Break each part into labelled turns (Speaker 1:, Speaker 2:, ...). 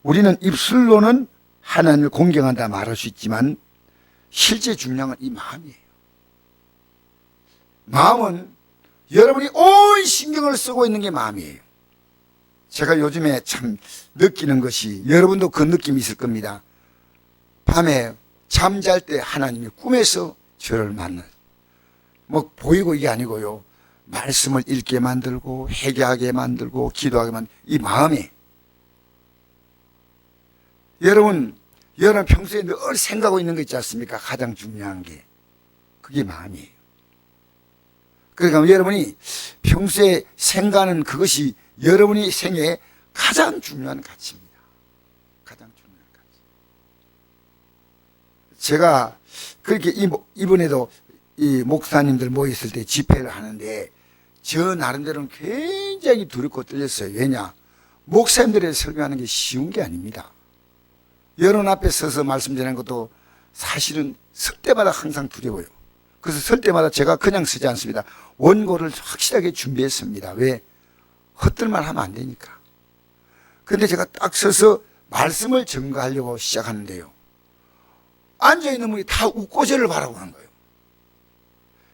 Speaker 1: 우리는 입술로는 하나님을 공경한다 말할 수 있지만 실제 중요한 건 이 마음이에요. 마음은 여러분이 온 신경을 쓰고 있는 게 마음이에요. 제가 요즘에 참 느끼는 것이, 여러분도 그 느낌이 있을 겁니다. 밤에 잠잘 때 하나님이 꿈에서 저를 만나요. 뭐 보이고 이게 아니고요. 말씀을 읽게 만들고 회개하게 만들고 기도하게 만들고, 이 마음이. 여러분 평소에 늘 생각하고 있는 거 있지 않습니까? 가장 중요한 게 그게 마음이에요. 그러니까 여러분이 평소에 생각하는 그것이 여러분이 생애에 가장 중요한 가치입니다. 가장 중요한 가치. 제가 그렇게 이번에도 이 목사님들 모였을 때 집회를 하는데 저 나름대로는 굉장히 두렵고 떨렸어요. 왜냐? 목사님들에 설교하는 게 쉬운 게 아닙니다. 여러분 앞에 서서 말씀드리는 것도 사실은 설 때마다 항상 두려워요. 그래서 설 때마다 제가 그냥 쓰지 않습니다. 원고를 확실하게 준비했습니다. 왜? 헛들만 하면 안 되니까. 근데 제가 딱 서서 말씀을 전가하려고 시작하는데요. 앉아있는 분이 다 웃고 저를 바라보는 거예요.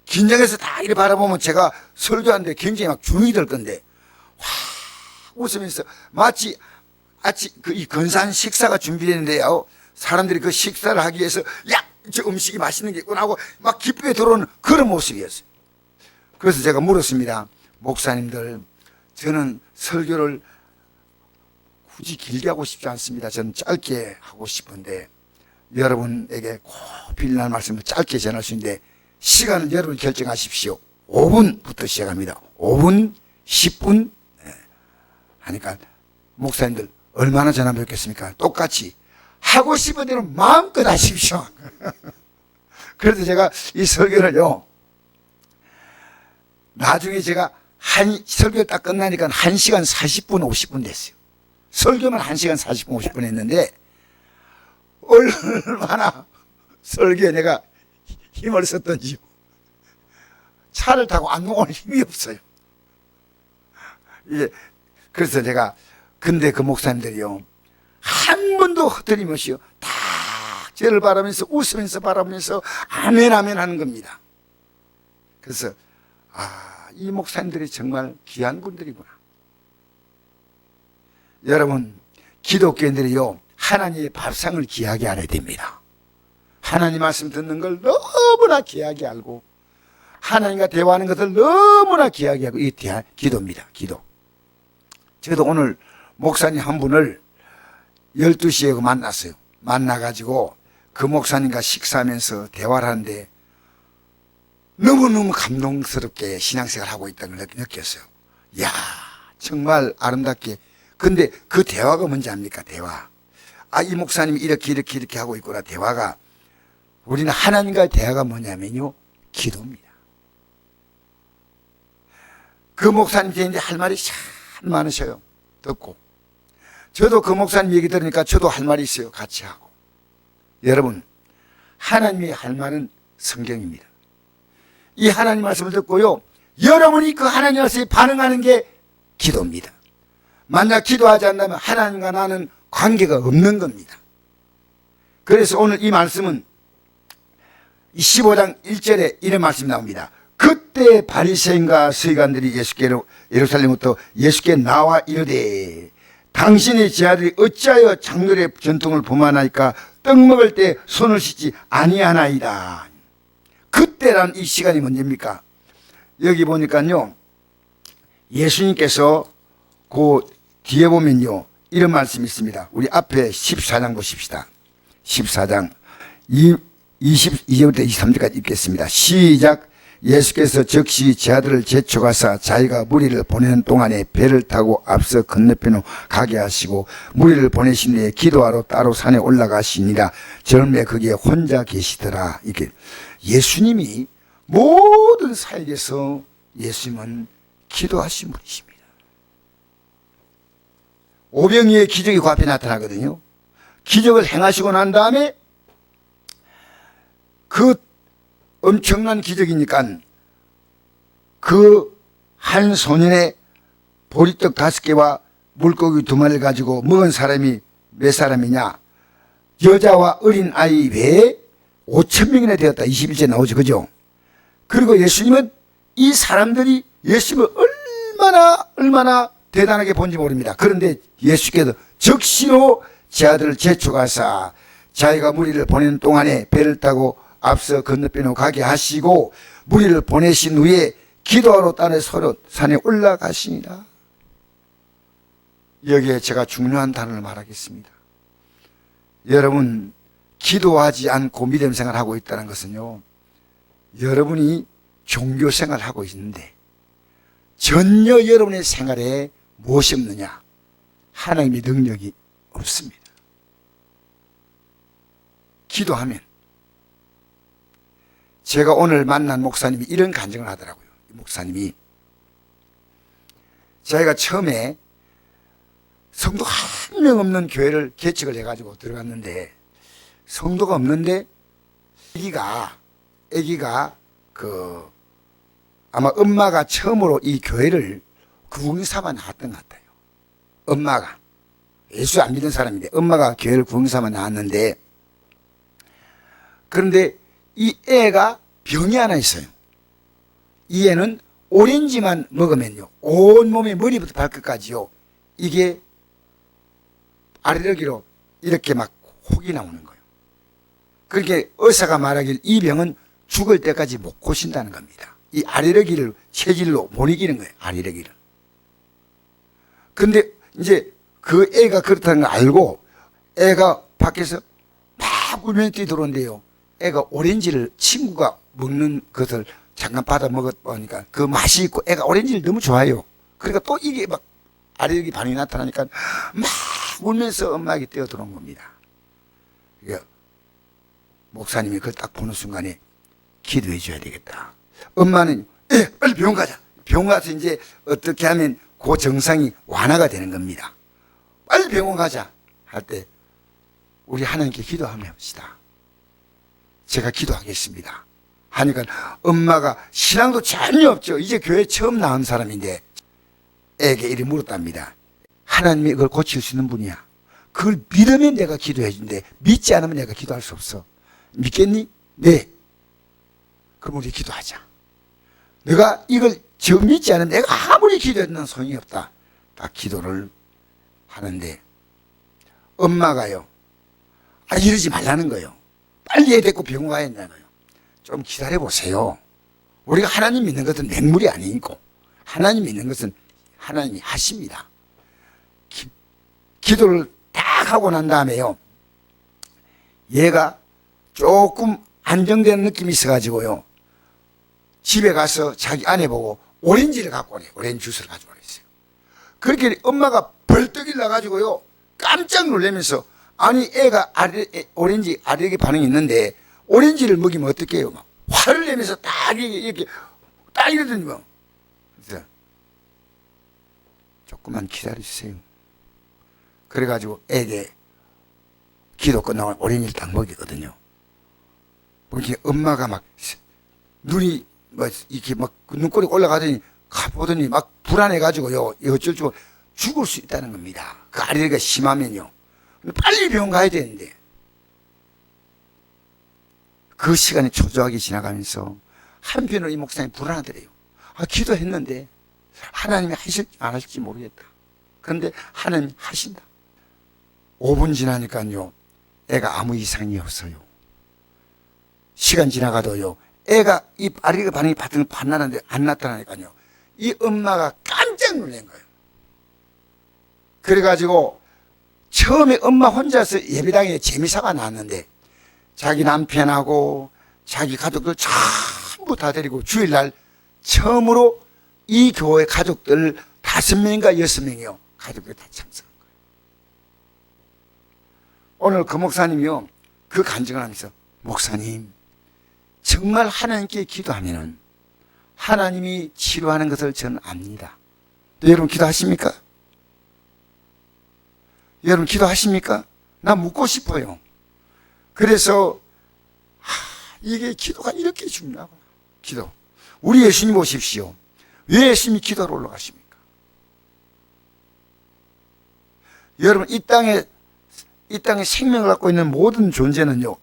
Speaker 1: 긴장해서 다 이렇게 바라보면 제가 설교하는데 굉장히 막 주눅이 들 건데, 확 웃으면서 마치 이 근사한 식사가 준비되는데요. 사람들이 그 식사를 하기 위해서, 야! 저 음식이 맛있는 게 있구나 하고 막 기쁘게 들어오는 그런 모습이었어요. 그래서 제가 물었습니다. 목사님들, 저는 설교를 굳이 길게 하고 싶지 않습니다. 저는 짧게 하고 싶은데 여러분에게 꼭 필요한 말씀을 짧게 전할 수 있는데 시간은 여러분 결정하십시오. 5분부터 시작합니다. 5분, 10분 하니까 목사님들 얼마나 전화 뵙겠습니까? 똑같이 하고 싶은 대로 마음껏 하십시오. 그래서 제가 이 설교를요, 나중에 제가 설교 딱 끝나니까 1시간 40분, 50분 됐어요. 설교만 1시간 40분, 50분 했는데, 얼마나 설교에 내가 힘을 썼던지요. 차를 타고 안동 올 힘이 없어요. 그래서 제가, 근데 그 목사님들이요, 한 번도 흐트림없이요, 다 저를 바라면서 웃으면서 바라보면서 아멘 아멘 하는 겁니다. 그래서 이 목사님들이 정말 귀한 분들이구나. 여러분, 기독교인들이요, 하나님의 밥상을 귀하게 알아야 됩니다. 하나님 말씀 듣는 걸 너무나 귀하게 알고 하나님과 대화하는 것을 너무나 귀하게 하고, 이게 기도입니다. 기도. 저도 오늘 목사님 한 분을 12시에 만났어요. 만나가지고 그 목사님과 식사하면서 대화를 하는데 너무너무 감동스럽게 신앙생활을 하고 있다는 걸 느꼈어요. 이야, 정말 아름답게. 근데 그 대화가 뭔지 압니까? 대화. 이 목사님이 이렇게 하고 있구나. 대화가. 우리는 하나님과의 대화가 뭐냐면요, 기도입니다. 그 목사님께 이제 할 말이 참 많으셔요. 듣고. 저도 그 목사님 얘기 들으니까 저도 할 말이 있어요. 같이 하고. 여러분, 하나님이 할 말은 성경입니다. 이 하나님 말씀을 듣고요, 여러분이 그 하나님 말씀에 반응하는 게 기도입니다. 만약 기도하지 않는다면 하나님과 나는 관계가 없는 겁니다. 그래서 오늘 이 말씀은 15장 1절에 이런 말씀이 나옵니다. 그때 바리새인과 서기관들이 예루살렘부터 예수께 나와 이르되 당신의 제자들이 어찌하여 장로의 전통을 범하나이까 떡 먹을 때 손을 씻지 아니하나이다. 그때란 이 시간이 언제입니까? 여기 보니까요, 예수님께서 그 뒤에 보면요, 이런 말씀이 있습니다. 우리 앞에 14장 보십시다. 14장 22절부터 23절까지 읽겠습니다. 시작. 예수께서 즉시 제 아들을 제쳐가사 자기가 무리를 보내는 동안에 배를 타고 앞서 건너편으로 가게 하시고 무리를 보내신 뒤에 기도하러 따로 산에 올라가시니라. 젊에 거기에 혼자 계시더라. 이게 예수님이 모든 사역에서 예수님은 기도하신 분이십니다. 오병이의 기적이 그 앞에 나타나거든요. 기적을 행하시고 난 다음에 그 엄청난 기적이니까 그 한 소년의 보리떡 5개와 물고기 2마리를 가지고 먹은 사람이 몇 사람이냐? 여자와 어린 아이 외에 5,000명이나 되었다. 21절 나오죠. 그죠? 그리고 예수님은 이 사람들이 예수님을 얼마나 대단하게 본지 모릅니다. 그런데 예수께서 즉시로 제 아들을 재촉하사 자기가 무리를 보내는 동안에 배를 타고 앞서 건너편으로 가게 하시고 무리를 보내신 후에 기도하러 따라 서로 산에 올라가시니라. 여기에 제가 중요한 단어를 말하겠습니다. 여러분, 기도하지 않고 믿음 생활하고 있다는 것은요, 여러분이 종교 생활을 하고 있는데 전혀 여러분의 생활에 무엇이 없느냐? 하나님의 능력이 없습니다. 기도하면, 제가 오늘 만난 목사님이 이런 간증을 하더라고요. 이 목사님이 자기가 처음에 성도 한 명 없는 교회를 개척을 해가지고 들어갔는데, 성도가 없는데 아기가 아마 엄마가 처음으로 이 교회를 구흥삼아 나왔던 것 같아요. 엄마가 예수 안 믿는 사람인데 엄마가 교회를 구흥삼아 나왔는데, 그런데 이 애가 병이 하나 있어요. 이 애는 오렌지만 먹으면요, 온몸에 머리부터 발끝까지요, 이게 알레르기로 이렇게 막 혹이 나오는 거예요. 그렇게 의사가 말하길 이 병은 죽을 때까지 못 고친다는 겁니다. 이 알레르기를 체질로 못 이기는 거예요. 알레르기를. 근데 이제 그 애가 그렇다는 걸 알고 애가 밖에서 막 울면서 뛰어들어온대요. 애가 오렌지를 친구가 먹는 것을 잠깐 받아 먹어보니까 그 맛이 있고 애가 오렌지를 너무 좋아해요. 그러니까 또 이게 막 알레르기 반응이 나타나니까 막 울면서 엄마에게 뛰어들어온 겁니다. 목사님이 그걸 딱 보는 순간에 기도해 줘야 되겠다. 엄마는 빨리 병원 가자. 병원 가서 이제 어떻게 하면 그 증상이 완화가 되는 겁니다. 빨리 병원 가자 할 때 우리 하나님께 기도하며 합시다. 제가 기도하겠습니다 하니까 엄마가 신앙도 전혀 없죠. 이제 교회 처음 나온 사람인데 애에게 이리 물었답니다. 하나님이 그걸 고칠 수 있는 분이야. 그걸 믿으면 내가 기도해 준대. 믿지 않으면 내가 기도할 수 없어. 믿겠니? 네. 그럼 우리 기도하자. 내가 이걸 지금 믿지 않으면 내가 아무리 기도해도 소용이 없다. 딱 기도를 하는데 엄마가요, 이러지 말라는 거예요. 빨리 애 데리고 병원 가야 된다는 거예요. 좀 기다려 보세요. 우리가 하나님 믿는 것은 맹물이 아니고 하나님 믿는 것은 하나님이 하십니다. 기도를 딱 하고 난 다음에요, 얘가 조금 안정되는 느낌이 있어가지고요, 집에 가서 자기 아내 보고 오렌지를 갖고 오래. 오렌지 주스를 가지고 오랬어요. 그렇게 엄마가 벌떡 일어나가지고요, 깜짝 놀라면서, 아니 애가 오렌지 알레르기 반응이 있는데 오렌지를 먹이면 어떻게 해요? 막 화를 내면서 딱 이렇게 딱 이러더니 뭐. 그래서 조금만 기다려주세요. 그래가지고 애게 기도 끝나고 오렌지를 딱 먹이거든요. 그렇게 엄마가 막 눈이 뭐 이렇게 막 눈꼬리 올라가더니 가보더니 막 불안해가지고요, 어쩔 줄 죽을 수 있다는 겁니다. 그 알레르기가 심하면요. 빨리 병원 가야 되는데, 그 시간이 초조하게 지나가면서 한편으로 이 목사님이 불안하더래요. 기도했는데 하나님이 하실지 안 하실지 모르겠다. 그런데 하나님이 하신다. 5분 지나니까요, 애가 아무 이상이 없어요. 시간 지나가도요, 애가 이 알레르기 반응이 반나는데 안 나타나니까요, 이 엄마가 깜짝 놀란 거예요. 그래가지고 처음에 엄마 혼자서 예배당에 재미사가 나왔는데 자기 남편하고 자기 가족들 전부 다 데리고 주일날 처음으로 이 교회 가족들 5명인가 6명이요, 가족들 다 참석한 거예요. 오늘 그 목사님이요, 그 간증을 하면서, 목사님, 정말 하나님께 기도하면은 하나님이 치료하는 것을 저는 압니다. 여러분 기도하십니까? 여러분 기도하십니까? 나 묻고 싶어요. 그래서 이게 기도가 이렇게 중요하구나. 기도. 우리 예수님 보십시오. 왜 예수님이 기도로 올라가십니까? 여러분 이 땅에 이 땅에 생명을 갖고 있는 모든 존재는요,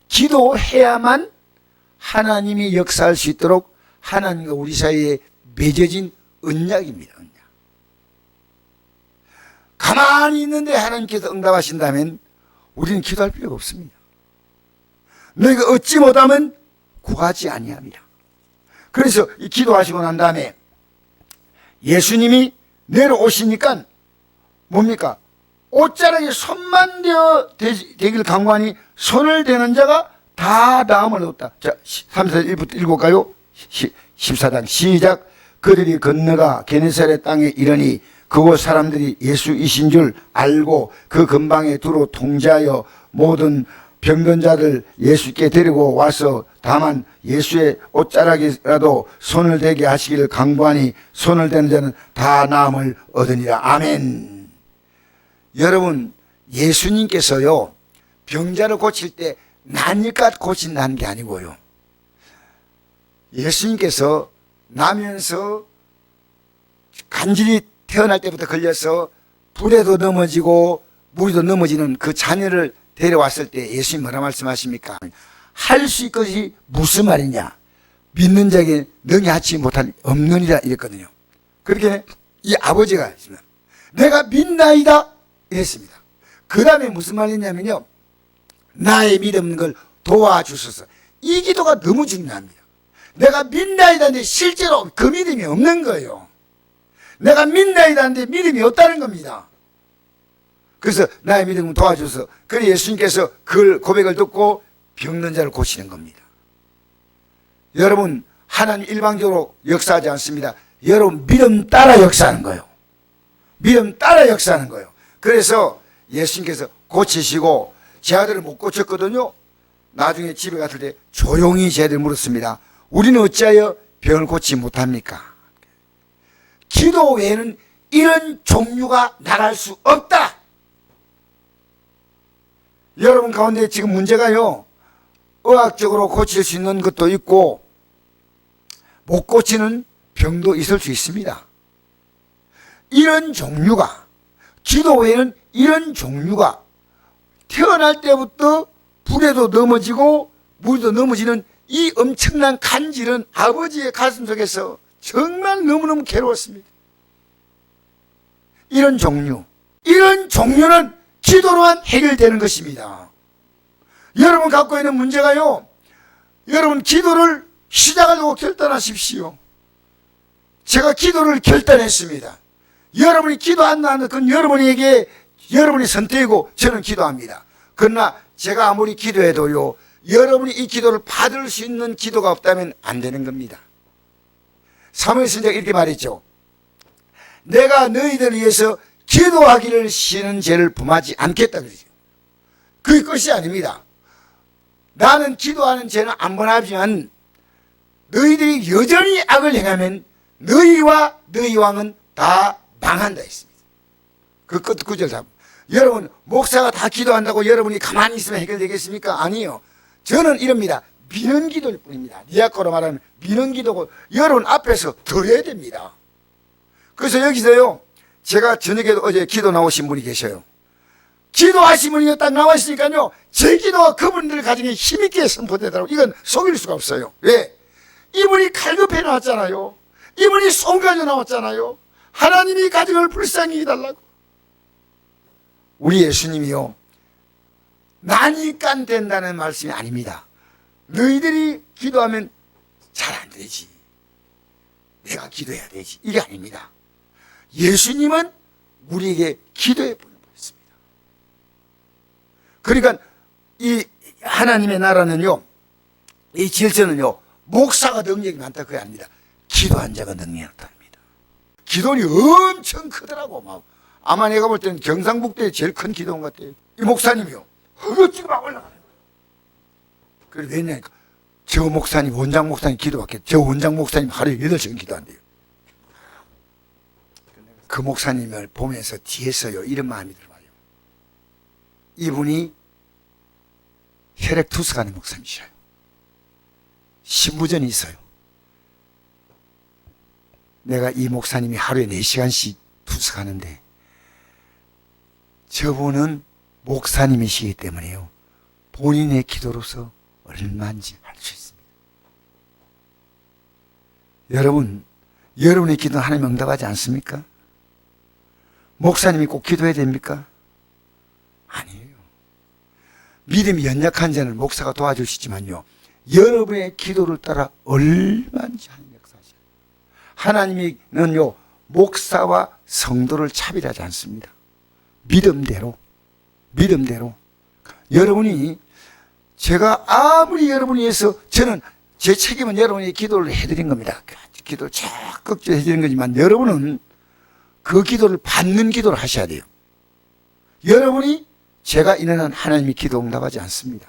Speaker 1: 기도해야만 하나님이 역사할 수 있도록 하나님과 우리 사이에 맺어진 언약입니다. 언약. 가만히 있는데 하나님께서 응답하신다면 우리는 기도할 필요가 없습니다. 너희가 얻지 못하면 구하지 아니함이라. 그래서 이 기도하시고 난 다음에 예수님이 내려오시니까 뭡니까? 옷자락에 손만 되길 간구하니 손을 대는 자가 다 나음을 얻었다. 자, 3절 1부터 읽어볼까요? 14장 시작. 그들이 건너가 게네사렛 땅에 이르니 그곳 사람들이 예수이신 줄 알고 그 근방에 두루 통제하여 모든 병든 자들 예수께 데리고 와서 다만 예수의 옷자락이라도 손을 대게 하시기를 간구하니 손을 대는 자는 다 나음을 얻으니라. 아멘. 여러분, 예수님께서요, 병자를 고칠 때 나니까 고친다는 게 아니고요, 예수님께서 나면서 간질이 태어날 때부터 걸려서 불에도 넘어지고 물에도 넘어지는 그 자녀를 데려왔을 때 예수님 뭐라 말씀하십니까? 할 수 있것이 무슨 말이냐? 믿는 자에게 능히 하지 못할 없느니라 이랬거든요. 그렇게 이 아버지가 내가 믿나이다 이랬습니다. 그 다음에 무슨 말이냐면요, 나의 믿는 걸 도와주소서. 이 기도가 너무 중요합니다. 내가 믿나이다 하는데 실제로 그 믿음이 없는 거예요. 내가 믿나이다 하는데 믿음이 없다는 겁니다. 그래서 나의 믿음을 도와줘서, 그래 예수님께서 그 고백을 듣고 병든 자를 고치는 겁니다. 여러분, 하나님 일방적으로 역사하지 않습니다. 여러분 믿음 따라 역사하는 거예요. 믿음 따라 역사하는 거예요. 그래서 예수님께서 고치시고 제 아들을 못 고쳤거든요. 나중에 집에 갔을 때 조용히 제 아들 물었습니다. 우리는 어찌하여 병을 고치지 못합니까? 기도 외에는 이런 종류가 나갈 수 없다. 여러분 가운데 지금 문제가요, 의학적으로 고칠 수 있는 것도 있고 못 고치는 병도 있을 수 있습니다. 이런 종류가, 기도 외에는 이런 종류가 태어날 때부터 불에도 넘어지고 물에도 넘어지는 이 엄청난 간질은 아버지의 가슴 속에서 정말 너무너무 괴로웠습니다. 이런 종류는 기도로만 해결되는 것입니다. 여러분 갖고 있는 문제가요, 여러분 기도를 시작하려고 결단하십시오. 제가 기도를 결단했습니다. 여러분이 기도한다 하는 건 여러분에게 여러분의 선택이고 저는 기도합니다. 그러나 제가 아무리 기도해도요, 여러분이 이 기도를 받을 수 있는 기도가 없다면 안 되는 겁니다. 사무엘 선지자가 이렇게 말했죠. 내가 너희들을 위해서 기도하기를 싫은 죄를 범하지 않겠다 그러죠. 그게 끝이 아닙니다. 나는 기도하는 죄는 안 범하지만 너희들이 여전히 악을 행하면 너희와 너희 왕은 다 망한다 했습니다. 그 끝 구절 잡. 여러분, 목사가 다 기도한다고 여러분이 가만히 있으면 해결되겠습니까? 아니요. 저는 이럽니다. 미는 기도일 뿐입니다. 니아코로 말하면 미는 기도고 여러분 앞에서 드려야 됩니다. 그래서 여기서요, 제가 저녁에도 어제 기도 나오신 분이 계셔요. 기도하신 분이 딱 나왔으니까요, 제 기도가 그분들 가정에 힘있게 선포되더라고요. 이건 속일 수가 없어요. 왜? 이분이 갈급해 나왔잖아요. 이분이 손가져 나왔잖아요. 하나님이 가정을 불쌍히 해달라고. 우리 예수님이요, 나니까 된다는 말씀이 아닙니다. 너희들이 기도하면 잘 안 되지, 내가 기도해야 되지, 이게 아닙니다. 예수님은 우리에게 기도해 보냈습니다. 그러니까 이 하나님의 나라는요, 이 질서는요, 목사가 능력이 많다 그게 아닙니다. 기도한 자가 능력이 많답니다. 기도는 엄청 크더라고. 막 아마 내가 볼 때는 경상북도에 제일 큰 기도원 같아요. 이 목사님이요, 허겁지겁 막 올라가는 거예요. 그래 왜냐니까 저 목사님, 원장 목사님 기도받겠, 저 원장 목사님 하루에 8시간 기도한대요. 그 목사님을 보면서 뒤에서요, 이런 마음이 들어요. 이분이 혈액 투석하는 목사님이셔요. 신부전이 있어요. 내가 이 목사님이 하루에 4시간씩 투석하는데 저분은 목사님이시기 때문에요. 본인의 기도로서 얼마인지 알 수 있습니다. 여러분, 여러분의 기도는 하나님 응답하지 않습니까? 목사님이 꼭 기도해야 됩니까? 아니에요. 믿음이 연약한 자는 목사가 도와주시지만요, 여러분의 기도를 따라 얼마인지 하나님 역사하셔요. 하나님은요, 목사와 성도를 차별하지 않습니다. 믿음대로. 여러분이, 제가 아무리 여러분이 위해서, 저는 제 책임은 여러분이 기도를 해드린 겁니다. 기도를 적극 해드린 거지만, 여러분은 그 기도를 받는 기도를 하셔야 돼요. 여러분이 제가 있는 한 하나님이 기도 응답하지 않습니다.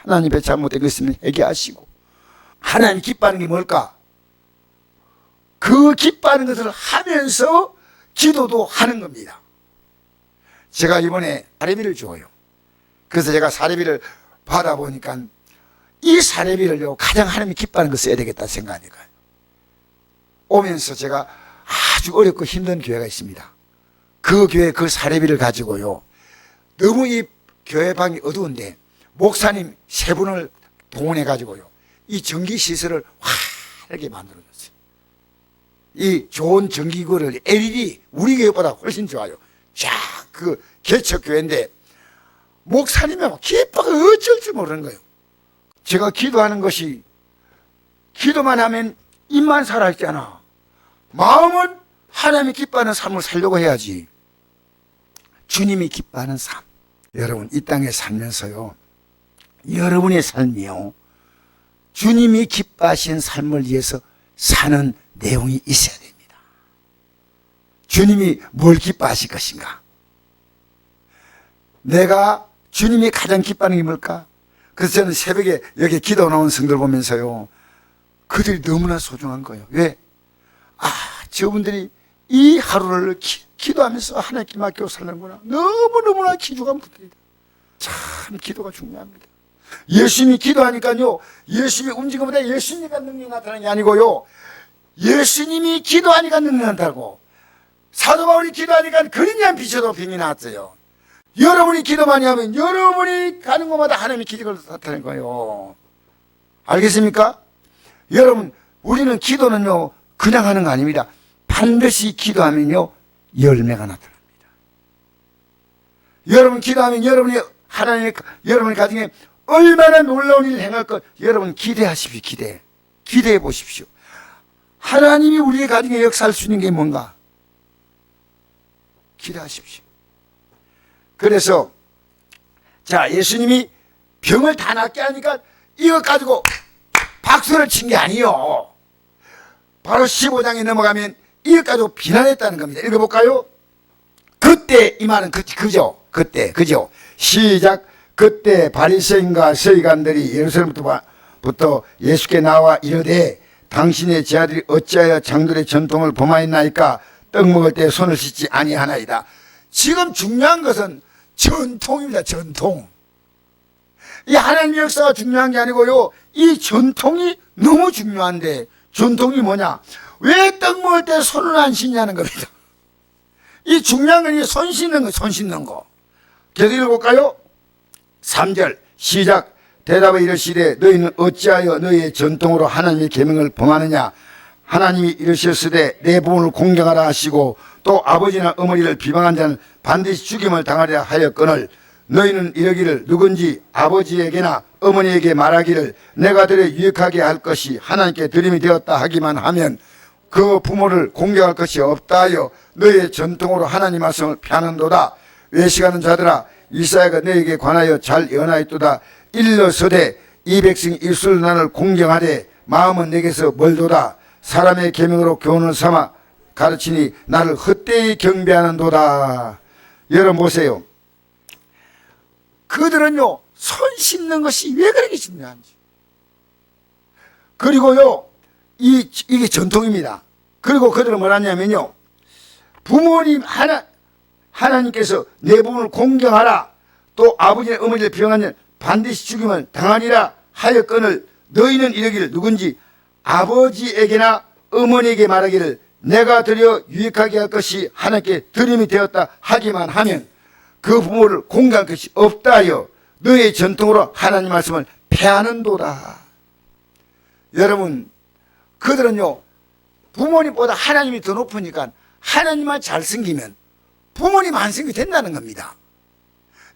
Speaker 1: 하나님의 잘못된 것 있으면 회개하시고, 하나님이 기뻐하는 게 뭘까? 그 기뻐하는 것을 하면서 기도도 하는 겁니다. 제가 이번에 사례비를 줘요. 그래서 제가 사례비를 받아보니까 이 사례비를요, 가장 하나님이 기뻐하는 거 써야 되겠다 생각하니까 오면서 제가 아주 어렵고 힘든 교회가 있습니다. 그 교회 그 사례비를 가지고요, 너무 이 교회 방이 어두운데 목사님 세 분을 동원해 가지고요, 이 전기시설을 화려하게 만들어줬어요. 이 좋은 전기구를 LED, 우리 교회보다 훨씬 좋아요. 그 개척교회인데 목사님이 기뻐가 어쩔 줄 모르는 거예요. 제가 기도하는 것이, 기도만 하면 입만 살아있잖아. 마음은 하나님이 기뻐하는 삶을 살려고 해야지. 주님이 기뻐하는 삶. 여러분, 이 땅에 살면서요, 여러분의 삶이요, 주님이 기뻐하시는 삶을 위해서 사는 내용이 있어야 됩니다. 주님이 뭘 기뻐하실 것인가? 내가 주님이 가장 기뻐하는 게 뭘까? 그래서 저는 새벽에 여기 기도 나온 성도를 보면서요, 그들이 너무나 소중한 거예요. 왜? 저분들이 이 하루를 기도하면서 하나님께 맡기고 살는구나. 너무너무나 기주가 붙어있다. 참 기도가 중요합니다. 열심히 기도하니까요, 열심히 움직이는 것보다 예수님과 능력이 나타나는 게 아니고요, 예수님이 기도하니까 능력이 나타나고, 사도 바울이 기도하니까 그림자 비춰도 빛이 났어요. 여러분이 기도 많이 하면 여러분이 가는 곳마다 하나님의 기적을 나타내는 거예요. 알겠습니까? 여러분, 우리는 기도는요, 그냥 하는 거 아닙니다. 반드시 기도하면요, 열매가 나타납니다. 여러분 기도하면 여러분의 가정에 얼마나 놀라운 일을 행할 것, 여러분 기대하십시오. 기대해 보십시오. 하나님이 우리의 가정에 역사할 수 있는 게 뭔가 기대하십시오. 그래서 예수님이 병을 다 낫게 하니까 이것 가지고 박수를 친 게 아니요, 바로 15장에 넘어가면 이것 가지고 비난했다는 겁니다. 읽어볼까요? 그때, 이 말은 그죠? 시작. 그때 바리새인과 서기관들이 예루살렘부터 예수께 나와 이르되, 당신의 제자들이 어찌하여 장들의 전통을 범하였나이까? 떡 먹을 때 손을 씻지 아니하나이다. 지금 중요한 것은 전통입니다. 전통. 이 하나님의 역사가 중요한 게 아니고요, 이 전통이 너무 중요한데, 전통이 뭐냐? 왜 떡 먹을 때 손을 안 씻냐는 겁니다. 이 중요한 건 손 씻는 거. 계속 읽어볼까요? 3절 시작. 대답에 이르시되, 너희는 어찌하여 너희의 전통으로 하나님의 계명을 범하느냐? 하나님이 이르셨으되 내 부모를 공경하라 하시고, 또 아버지나 어머니를 비방한 자는 반드시 죽임을 당하리라 하였거늘, 너희는 이러기를 누군지 아버지에게나 어머니에게 말하기를 내가 들여 유익하게 할 것이 하나님께 드림이 되었다 하기만 하면 그 부모를 공경할 것이 없다 하여 너희의 전통으로 하나님 말씀을 펴는도다. 외식하는 자들아, 이사야가 너희에게 관하여 잘 예언하였도다. 일러서되 이 백성이 입술로 나를 공경하되 마음은 내게서 멀도다. 사람의 계명으로 교훈을 삼아 가르치니 나를 헛되이 경배하는도다. 여러분 보세요. 그들은요, 손 씻는 것이 왜 그렇게 중요한지. 그리고요, 이게 전통입니다. 그리고 그들은 뭐라냐면요, 부모님 하나님께서 내 부모를 공경하라, 또 아버지의 어머니를 비방하면 반드시 죽임을 당하리라 하였거늘, 너희는 이러기를 누군지 아버지에게나 어머니에게 말하기를 내가 드려 유익하게 할 것이 하나님께 드림이 되었다 하기만 하면, 그 부모를 공경할 것이 없다 하여 너의 전통으로 하나님 말씀을 폐하는도다. 여러분, 그들은요, 부모님보다 하나님이 더 높으니까 하나님만 잘 섬기면 부모님 안 섬기게 된다는 겁니다.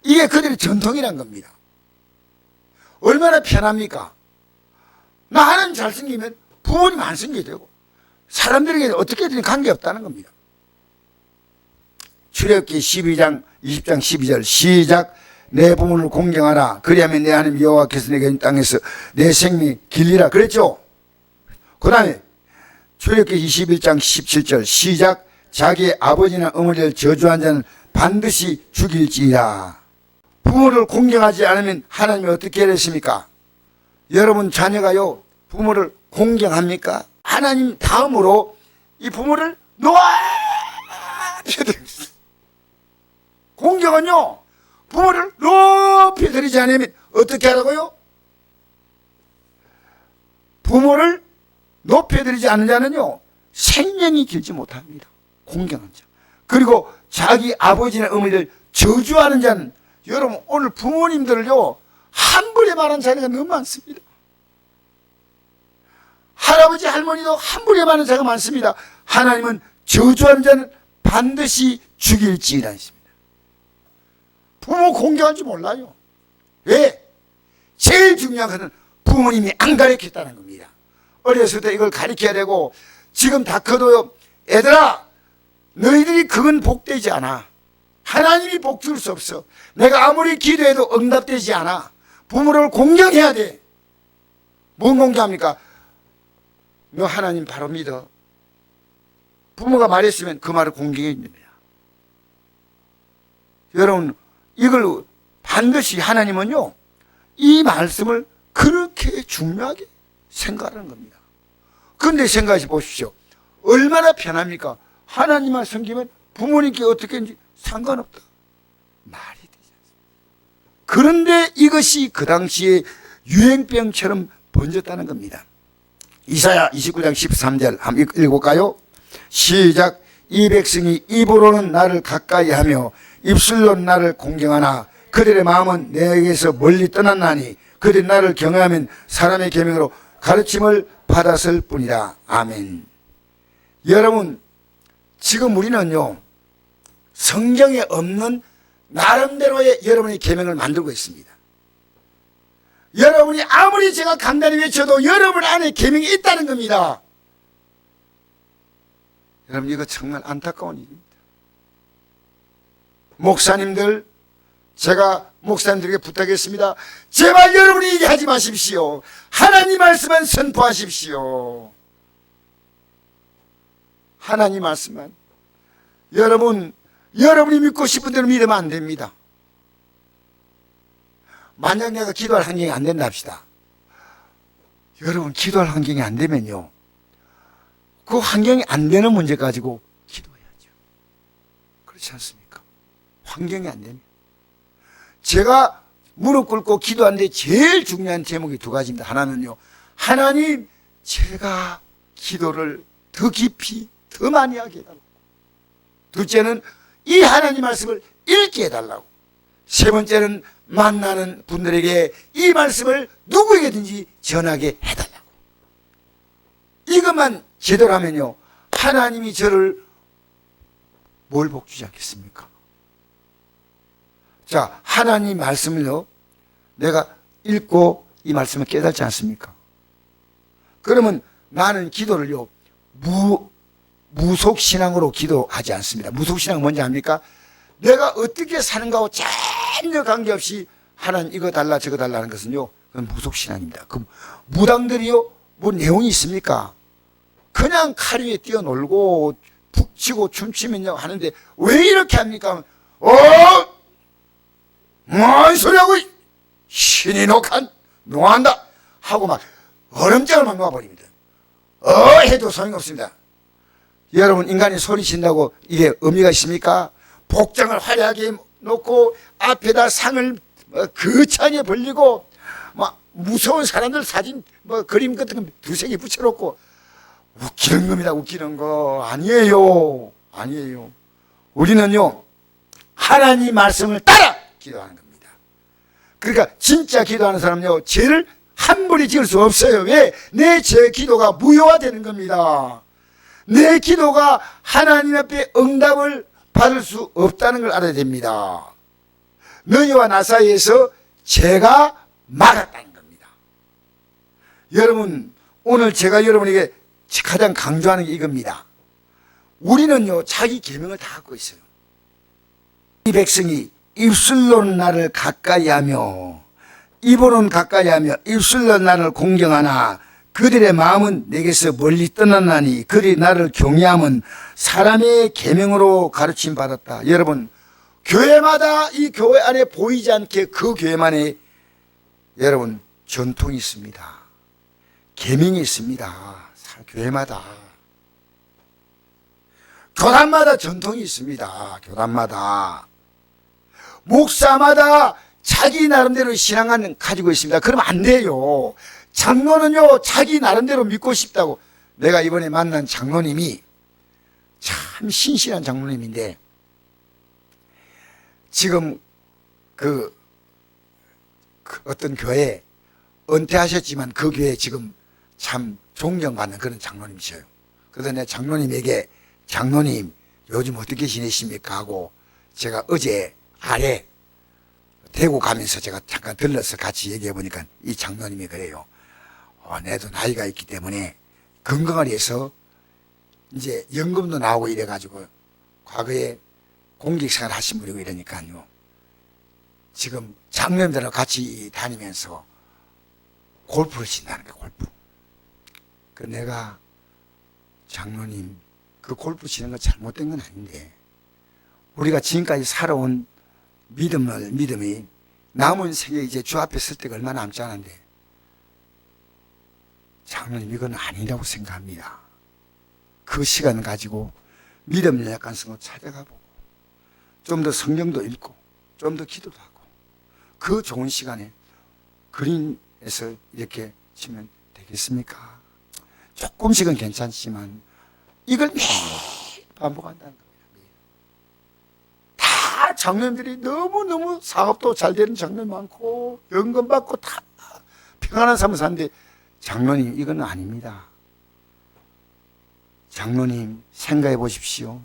Speaker 1: 이게 그들의 전통이란 겁니다. 얼마나 편합니까? 나 하나님 잘 섬기면 부모님 안 섬기게 되고 사람들에게 어떻게든 관계없다는 겁니다. 출애굽기 12장 20장 12절 시작. 내 부모를 공경하라. 그리하면 내 하나님 여호와께서 내게 준 땅에서 내 생명이 길리라 그랬죠. 그 다음에 출애굽기 21장 17절 시작. 자기의 아버지나 어머니를 저주한 자는 반드시 죽일지라. 부모를 공경하지 않으면 하나님이 어떻게 하셨습니까? 여러분 자녀가요 부모를 공경합니까? 하나님 다음으로 이 부모를 높여드립니다. 공경은요 부모를 높여드리지 않으면 어떻게 하라고요? 부모를 높여드리지 않는 자는요 생명이 길지 못합니다. 공경한 자. 그리고 자기 아버지나 어머니를 저주하는 자는, 여러분 오늘 부모님들을요 함부로 말하는 자녀가 너무 많습니다. 할아버지 할머니도 함부로 말하는 자가 많습니다. 하나님은 저주하는 자는 반드시 죽일지라 했습니다. 부모 공경할 줄 몰라요. 왜? 제일 중요한 것은 부모님이 안 가르쳤다는 겁니다. 어렸을 때 이걸 가르쳐야 되고, 지금 다 커도요 애들아 너희들이 그건 복되지 않아. 하나님이 복 줄 수 없어. 내가 아무리 기도해도 응답되지 않아. 부모를 공경해야 돼. 뭔 공경합니까? 너 하나님 바로 믿어. 부모가 말했으면 그 말을 공경해 있는 거야. 여러분 이걸 반드시 하나님은요 이 말씀을 그렇게 중요하게 생각하는 겁니다. 그런데 생각해 보십시오. 얼마나 편합니까? 하나님만 섬기면 부모님께 어떻게 했는지 상관없다. 말이 되지 않습니다. 그런데 이것이 그 당시에 유행병처럼 번졌다는 겁니다. 이사야 29장 13절 한번 읽어볼까요? 시작. 이 백성이 입으로는 나를 가까이 하며 입술로는 나를 공경하나 그들의 마음은 내게서 멀리 떠났나니 그들이 나를 경외하면 사람의 계명으로 가르침을 받았을 뿐이다. 아멘. 여러분 지금 우리는요 성경에 없는 나름대로의 여러분의 계명을 만들고 있습니다. 여러분이 아무리 제가 간단히 외쳐도 여러분 안에 계명이 있다는 겁니다. 여러분 이거 정말 안타까운 일입니다. 목사님들, 제가 목사님들에게 부탁했습니다. 제발 여러분이 얘기하지 마십시오. 하나님 말씀만 선포하십시오. 하나님 말씀만. 여러분이 믿고 싶은 대로 믿으면 안 됩니다. 만약 내가 기도할 환경이 안 된다 합시다. 여러분 기도할 환경이 안 되면요 그 환경이 안 되는 문제 가지고 기도해야죠. 그렇지 않습니까? 환경이 안 되면. 제가 무릎 꿇고 기도하는데 제일 중요한 제목이 두 가지입니다. 하나는요 하나님 제가 기도를 더 깊이 더 많이 하게 해달라고. 둘째는 이 하나님 말씀을 읽게 해달라고. 세 번째는 만나는 분들에게 이 말씀을 누구에게든지 전하게 해달라고. 이것만 제대로 하면요 하나님이 저를 뭘 복주지 않겠습니까? 자, 하나님 말씀을요 내가 읽고 이 말씀을 깨닫지 않습니까? 그러면 나는 기도를요 무속신앙으로 기도하지 않습니다. 무속신앙은 뭔지 압니까? 내가 어떻게 사는가하고 전혀 관계없이 하나님 이거 달라 저거 달라는 것은요 그건 무속신앙입니다. 그 무당들이요 뭐 내용이 있습니까? 그냥 칼 위에 뛰어놀고 북치고 춤추면요 하는데 왜 이렇게 합니까? 뭔 소리하고 신이 녹한 농한다 하고 막 얼음장을 막 놓아버립니다. 해도 소용이 없습니다. 여러분 인간이 소리친다고 이게 의미가 있습니까? 복장을 화려하게 놓고 앞에다 상을 거창하게 벌리고 막 무서운 사람들 사진 그림 같은 거 두세 개 붙여놓고 웃기는 겁니다. 웃기는 거 아니에요. 우리는요 하나님 말씀을 따라 기도하는 겁니다. 그러니까 진짜 기도하는 사람은요, 죄를 한 번에 지을 수 없어요. 왜? 내 제 기도가 무효화되는 겁니다. 내 기도가 하나님 앞에 응답을 받을 수 없다는 걸 알아야 됩니다. 너희와 나 사이에서 죄가 막았다는 겁니다. 여러분, 오늘 제가 여러분에게 가장 강조하는 게 이겁니다. 우리는요, 자기 계명을 다 갖고 있어요. 이 백성이 입술로는 나를 가까이 하며 입으로는 가까이 하며 입술로 나를 공경하나 그들의 마음은 내게서 멀리 떠났나니 그들이 나를 경외함은 사람의 계명으로 가르침 받았다. 여러분, 교회마다 이 교회 안에 보이지 않게 그 교회만에 여러분 전통이 있습니다. 계명이 있습니다. 교회마다. 교단마다 전통이 있습니다. 교단마다. 목사마다 자기 나름대로 신앙을 가지고 있습니다. 그러면 안 돼요. 장로는요, 자기 나름대로 믿고 싶다고. 내가 이번에 만난 장로님이 참 신실한 장로님인데, 지금 그 어떤 교회에 은퇴하셨지만 그 교회에 지금 참 존경받는 그런 장로님이셔요. 그래서 내가 장로님에게, 장로님 요즘 어떻게 지내십니까 하고 제가 어제 아래 대구 가면서 제가 잠깐 들러서 같이 얘기해 보니까 이 장로님이 그래요. 내도 나이가 있기 때문에 건강을 위해서 이제 연금도 나오고 이래가지고 과거에 공직생활 하신 분이고 이러니까요, 지금 장로님들하고 같이 다니면서 골프를 친다는 거예요. 골프. 그 내가 장로님, 그 골프 치는 거 잘못된 건 아닌데 우리가 지금까지 살아온 믿음이 남은 생에 이제 주 앞에 설 때가 얼마 남지 않은데, 장로님 이건 아니라고 생각합니다. 그 시간 가지고 믿음 연약한 성도 찾아가 보고 좀 더 성경도 읽고 좀 더 기도도 하고 그 좋은 시간에 그린에서 이렇게 치면 되겠습니까? 조금씩은 괜찮지만 이걸 매일 반복한다는 겁니다. 다 장로님들이 너무너무 사업도 잘 되는 장로님 많고 연금 받고 다 평안한 삶을 사는데, 장로님 이건 아닙니다. 장로님 생각해 보십시오.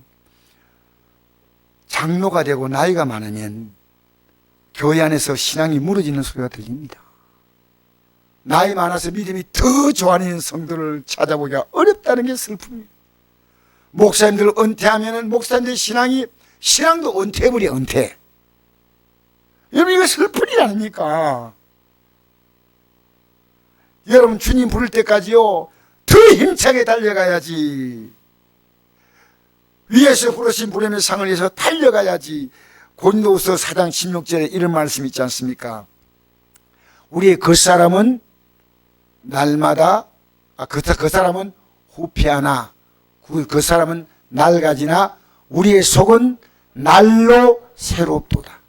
Speaker 1: 장로가 되고 나이가 많으면 교회 안에서 신앙이 무너지는 소리가 들립니다. 나이 많아서 믿음이 더 좋아하는 성도를 찾아보기가 어렵다는 게 슬픔이에요. 목사님들 은퇴하면은 목사님들 신앙도 은퇴해버려, 은퇴. 여러분, 이거 슬픈 일 아닙니까? 여러분, 주님 부를 때까지요, 더 힘차게 달려가야지. 위에서 부르신 부름의 상을 위해서 달려가야지. 고린도후서 4장 16절에 이런 말씀 있지 않습니까? 우리의 겉사람은 날마다, 그 사람은 후패하나, 그 사람은 낡아지나, 우리의 속은 날로 새롭도다.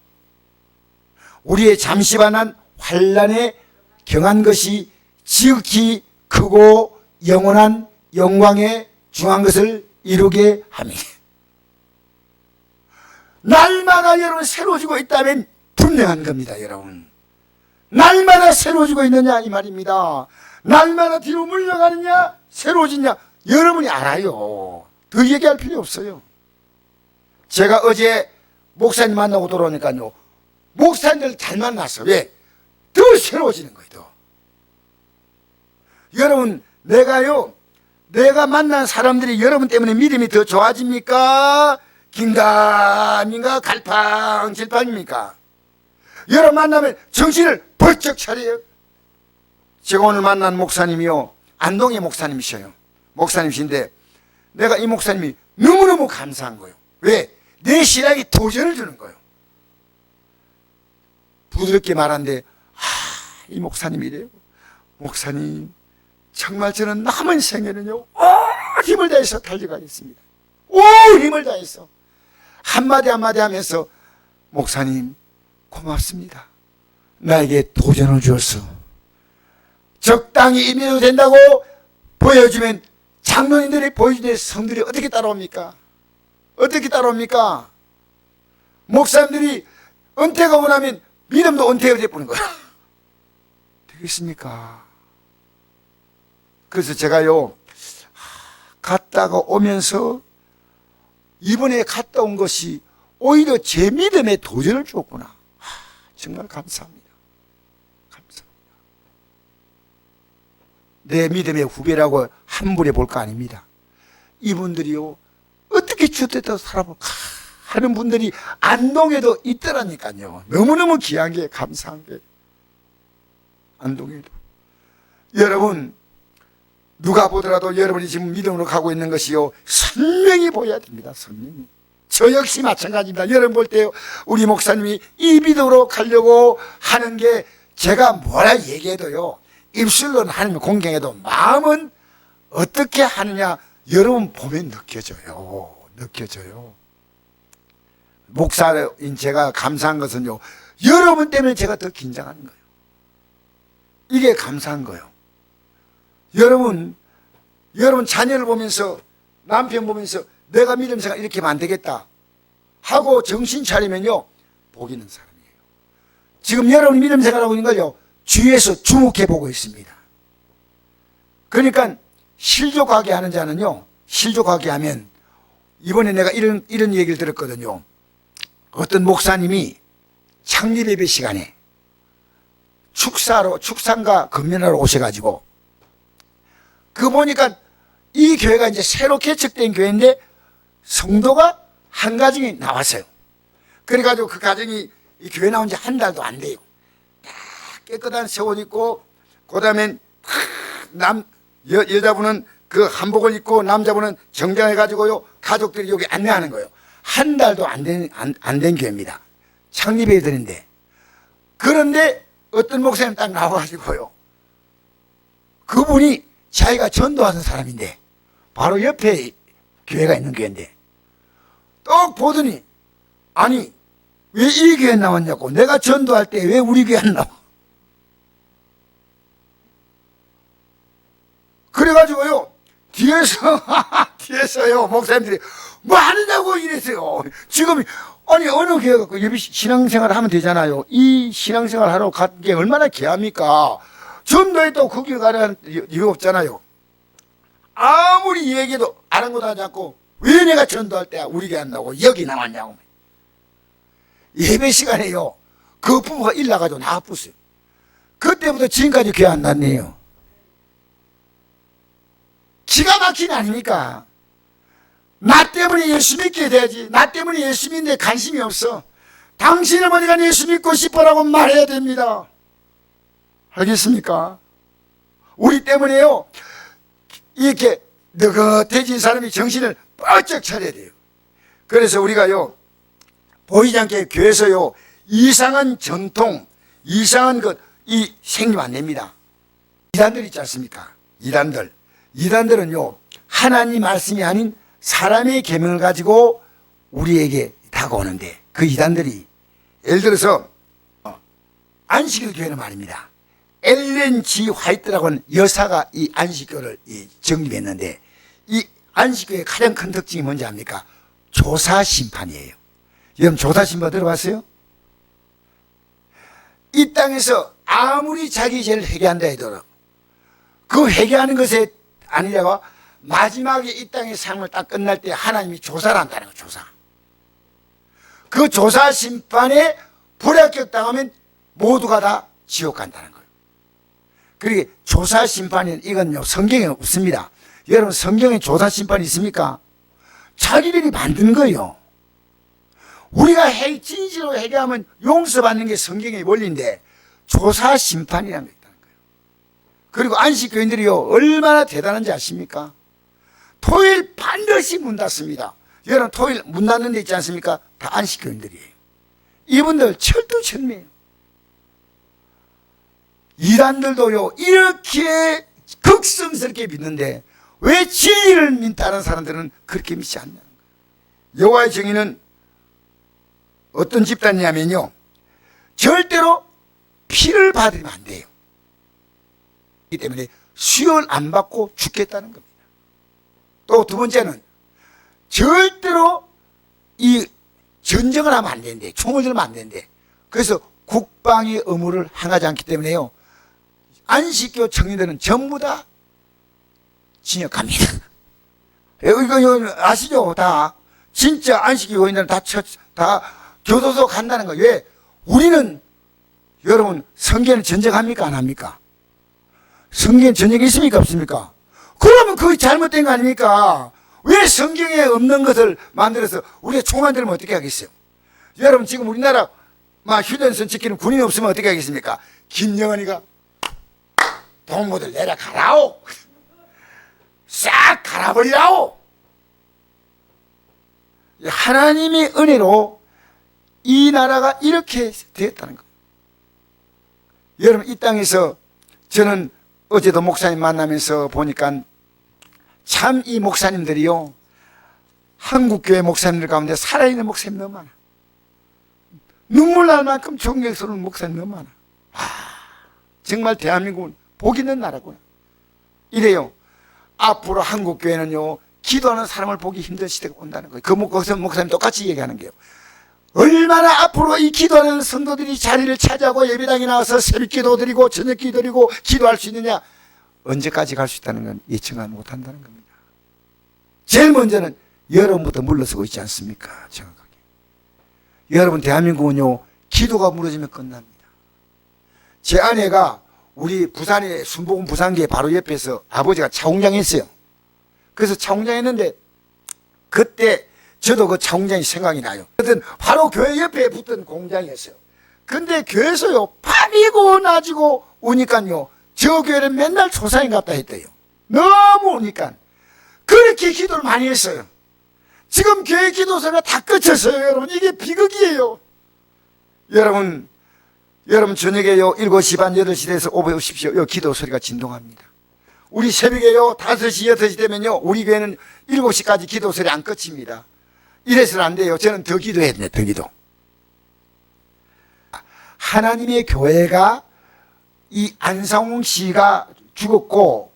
Speaker 1: 우리의 잠시반한 환난에 경한 것이 지극히 크고 영원한 영광에 중한 것을 이루게 합니다. 날마다 여러분 새로워지고 있다면 분명한 겁니다. 여러분, 날마다 새로워지고 있느냐 이 말입니다. 날마다 뒤로 물러가느냐 새로워지냐 여러분이 알아요. 더 얘기할 필요 없어요. 제가 어제 목사님 만나고 돌아오니까요, 목사님들 잘 만났어. 왜? 더 새로워지는 거예요. 더. 여러분, 내가 만난 사람들이 여러분 때문에 믿음이 더 좋아집니까? 긴가민가 갈팡질팡입니까? 여러분 만나면 정신을 벌쩍 차려요. 제가 오늘 만난 목사님이요, 안동의 목사님이셔요. 목사님이신데 내가 이 목사님이 너무너무 감사한 거예요. 왜? 내 신앙에 도전을 주는 거예요. 부드럽게 말하는데, 이 목사님이 이래요. 목사님, 정말 저는 남은 생에는요, 온 힘을 다해서 달려가겠습니다. 온 힘을 다해서. 한마디 한마디 하면서, 목사님, 고맙습니다. 나에게 도전을 주었어. 적당히 임해도 된다고 보여주면 장로님들이 보여주는 성들이 어떻게 따라옵니까? 어떻게 따라옵니까? 목사님들이 은퇴가 오고 나면 믿음도 은퇴가 돼버린 거야. 되겠습니까? 그래서 제가요, 갔다가 오면서 이번에 갔다 온 것이 오히려 제 믿음에 도전을 주었구나. 정말 감사합니다. 감사합니다. 내 믿음의 후배라고 함부로 볼 거 아닙니다. 이분들이요, 어떻게 주택도 살아볼까 하는 분들이 안동에도 있더라니까요. 너무너무 귀한 게, 감사한 게. 안동에도. 여러분, 누가 보더라도 여러분이 지금 믿음으로 가고 있는 것이요, 선명히 보여야 됩니다. 선명히. 저 역시 마찬가지입니다. 여러분 볼 때요, 우리 목사님이 이 믿음으로 가려고 하는 게 제가 뭐라 얘기해도요, 입술로는 하나님을 공경해도 마음은 어떻게 하느냐, 여러분 보면 느껴져요. 느껴져요. 목사인 제가 감사한 것은요, 여러분 때문에 제가 더 긴장하는 거예요. 이게 감사한 거예요. 여러분 자녀를 보면서, 남편 보면서 내가 믿음 생활 이렇게 하면 안 되겠다 하고 정신 차리면요, 복 있는 사람이에요. 지금 여러분이 믿음 생활하고 있는 걸요, 주위에서 주목해 보고 있습니다. 그러니까 실족하게 하는 자는요, 실족하게 하면, 이번에 내가 이런 얘기를 들었거든요. 어떤 목사님이 창립 예배 시간에 축산과 건면하러 오셔가지고, 그 보니까 이 교회가 이제 새로 개척된 교회인데 성도가 한 가정이 나왔어요. 그래가지고 그 가정이 이 교회 나온 지 한 달도 안 돼요. 깨끗한 새 옷 입고, 그 다음에 여자분은 그 한복을 입고 남자분은 정장해가지고요, 가족들이 여기 안내하는 거예요. 한 달도 안 된 교회입니다. 창립회들인데. 그런데 어떤 목사님 딱 나와가지고요, 그분이 자기가 전도하는 사람인데 바로 옆에 교회가 있는 교회인데, 딱 보더니, 아니 왜 이 교회 나왔냐고, 내가 전도할 때 왜 우리 교회 안 나와? 그래가지고요, 뒤에서요 목사님들이 뭐 하느냐고 이랬어요. 지금 아니 어느 교회 갖고 예비 신앙생활을 하면 되잖아요. 이 신앙생활 하러 간 게 얼마나 귀합니까? 전도했다고 그 교회 가라는 이유 없잖아요. 아무리 얘기해도 아랑곳하지 않고, 왜 내가 전도할 때 우리 교회 안 나오고 여기 나왔냐고. 예배 시간에요, 그 부부가 일 나가지고 나갔어요. 그때부터 지금까지 교회 안 났네요. 기가 막힌 아닙니까? 나 때문에 예수 믿게 돼야지. 나 때문에 예수 믿는데 관심이 없어. 당신은 어디가 예수 믿고 싶어라고 말해야 됩니다. 알겠습니까? 우리 때문에요, 이렇게 느긋해진 사람이 정신을 뻘쩍 차려야 돼요. 그래서 우리가요, 보이지 않게 교회에서요, 이상한 전통, 이상한 이 생기면 안 됩니다. 이단들 있지 않습니까? 이단들은요, 하나님 말씀이 아닌 사람의 계명을 가지고 우리에게 다가오는데, 그 이단들이 예를 들어서 안식일 교회는 말입니다, 엘렌 G 화이트라고 하는 여사가 이 안식교를 정립했는데, 이 안식교의 가장 큰 특징이 뭔지 압니까? 조사심판이에요. 여러분 조사심판 들어봤어요? 이 땅에서 아무리 자기 죄를 회개한다 해도 그 회개하는 것에 아니라고 마지막에 이 땅의 삶을 딱 끝날 때 하나님이 조사를 한다는 거예요. 조사. 그 조사 심판에 불합격 당하면 모두가 다 지옥 간다는 거예요. 그리고 조사 심판은 이건요, 성경에 없습니다. 여러분 성경에 조사 심판이 있습니까? 자기들이 만든 거예요. 우리가 진실로 회개하면 용서받는 게 성경의 원리인데, 조사 심판이라는 게 있다는 거예요. 그리고 안식교인들이요, 얼마나 대단한지 아십니까? 토요일 반드시 문 닫습니다. 여러분 토요일 문 닫는 데 있지 않습니까? 다 안식교인들이에요. 이분들 철두철미해요. 이단들도요, 이렇게 극성스럽게 믿는데 왜 진리를 믿다는 사람들은 그렇게 믿지 않냐는 거예요. 여호와의 정의는 어떤 집단이냐면요, 절대로 피를 받으면 안 돼요. 그렇기 때문에 수혈 안 받고 죽겠다는 겁니다. 또 두 번째는 절대로 이 전쟁을 하면 안 되는데, 총을 들면 안 되는데. 그래서 국방의 의무를 행하지 않기 때문에요, 안식교 청년들은 전부 다 진역합니다. 이거 아시죠? 다. 진짜 안식교 교인들은 다 교도소 간다는 거예요. 왜? 우리는, 여러분, 성경은 전쟁합니까? 안 합니까? 성경에 전쟁이 있습니까? 없습니까? 그러면 그게 잘못된 거 아닙니까? 왜 성경에 없는 것을 만들어서 우리가 총 만들면 어떻게 하겠어요? 여러분, 지금 우리나라 휴전선 지키는 군인이 없으면 어떻게 하겠습니까? 김영환이가 동무들 내려가라오, 싹 갈아버리라오. 하나님의 은혜로 이 나라가 이렇게 되었다는 것. 여러분, 이 땅에서 저는 어제도 목사님 만나면서 보니까 참 이 목사님들이요, 한국교회 목사님들 가운데 살아있는 목사님 너무 많아. 눈물 날 만큼 존경스러운 목사님 너무 많아. 정말 대한민국은 복 있는 나라구나. 이래요. 앞으로 한국교회는요, 기도하는 사람을 보기 힘든 시대가 온다는 거예요. 거기서 목사님 똑같이 얘기하는 거예요. 얼마나 앞으로 이 기도하는 성도들이 자리를 차지하고 예배당에 나와서 새벽기도 드리고 저녁기도 드리고 기도할 수 있느냐, 언제까지 갈 수 있다는 건 예측을 못한다는 겁니다. 제일 먼저는 여러분부터 물러서고 있지 않습니까? 정확하게. 여러분, 대한민국은요, 기도가 무너지면 끝납니다. 제 아내가 우리 부산의 순복음 부산교회 바로 옆에서 아버지가 차공장 했어요. 그래서 차공장 했는데 그때 저도 그 차공장이 생각이 나요. 하여튼 바로 교회 옆에 붙던 공장이었어요. 근데 교회에서요, 밤이고 낮이고 오니까요, 저 교회는 맨날 초상이 갔다 했대요. 너무 오니까. 그렇게 기도를 많이 했어요. 지금 교회 기도소가 다 끝쳤어요. 여러분, 이게 비극이에요. 여러분 저녁에요, 7시 반 8시 돼서 오십시오. 요 기도 소리가 진동합니다. 우리 새벽에요, 5시 6시 되면요, 우리 교회는 7시까지 기도 소리 안 끝입니다. 이래서는 안 돼요. 저는 더 기도했네, 더 기도. 하나님의 교회가, 이 안상홍 씨가 죽었고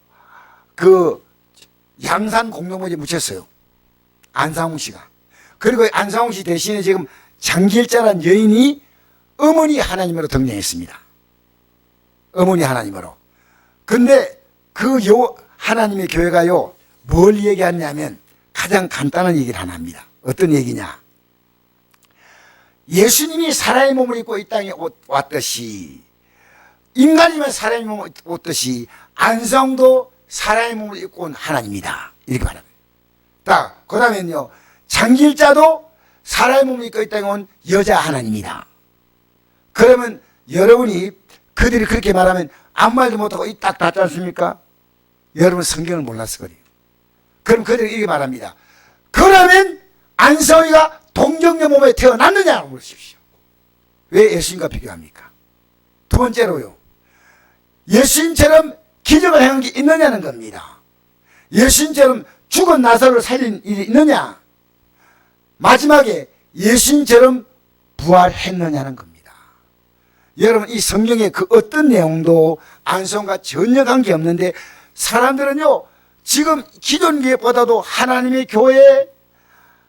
Speaker 1: 그 양산 공동묘지에 묻혔어요. 안상홍 씨가. 그리고 안상홍 씨 대신에 지금 장길자라는 여인이 어머니 하나님으로 등장했습니다. 어머니 하나님으로. 근데 그 하나님의 교회가요, 뭘 얘기하냐면 가장 간단한 얘기를 하나 합니다. 어떤 얘기냐? 예수님이 사람의 몸을 입고 이 땅에 왔듯이, 인간이면 사람의 몸을 입고 왔듯이 안성도 사람의 몸을 입고 온 하나님이다, 이렇게 말합니다. 그 다음에는요, 장길자도 사람의 몸을 입고 이 땅에 온 여자 하나님이다. 그러면 여러분이 그들이 그렇게 말하면 아무 말도 못하고 이 딱 닿지 않습니까? 여러분 성경을 몰라서 그래요. 그럼 그들이 이렇게 말합니다. 그러면 안성이가 동정녀 몸에 태어났느냐고 물으십시오. 왜 예수님과 비교합니까? 두 번째로요, 예수님처럼 기적을 행한 게 있느냐는 겁니다. 예수님처럼 죽은 나사로를 살린 일이 있느냐? 마지막에 예수님처럼 부활했느냐는 겁니다. 여러분, 이 성경의 그 어떤 내용도 안성과 전혀 관계없는데, 사람들은요, 지금 기존 교회보다도 하나님의 교회,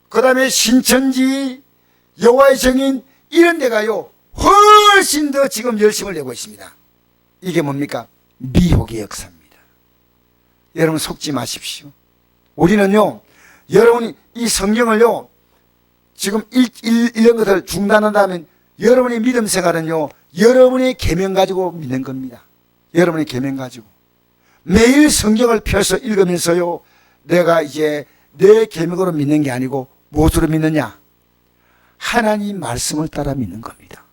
Speaker 1: 그 다음에 신천지, 여호와의 증인, 이런 데가요, 훨씬 더 지금 열심을 내고 있습니다. 이게 뭡니까? 미혹의 역사입니다. 여러분 속지 마십시오. 우리는요, 여러분이 이 성경을요, 지금 이런 것을 중단한다면 여러분의 믿음 생활은요, 여러분의 계명 가지고 믿는 겁니다. 여러분의 계명 가지고. 매일 성경을 펴서 읽으면서요, 내가 이제 내 계명으로 믿는 게 아니고 무엇으로 믿느냐? 하나님 말씀을 따라 믿는 겁니다.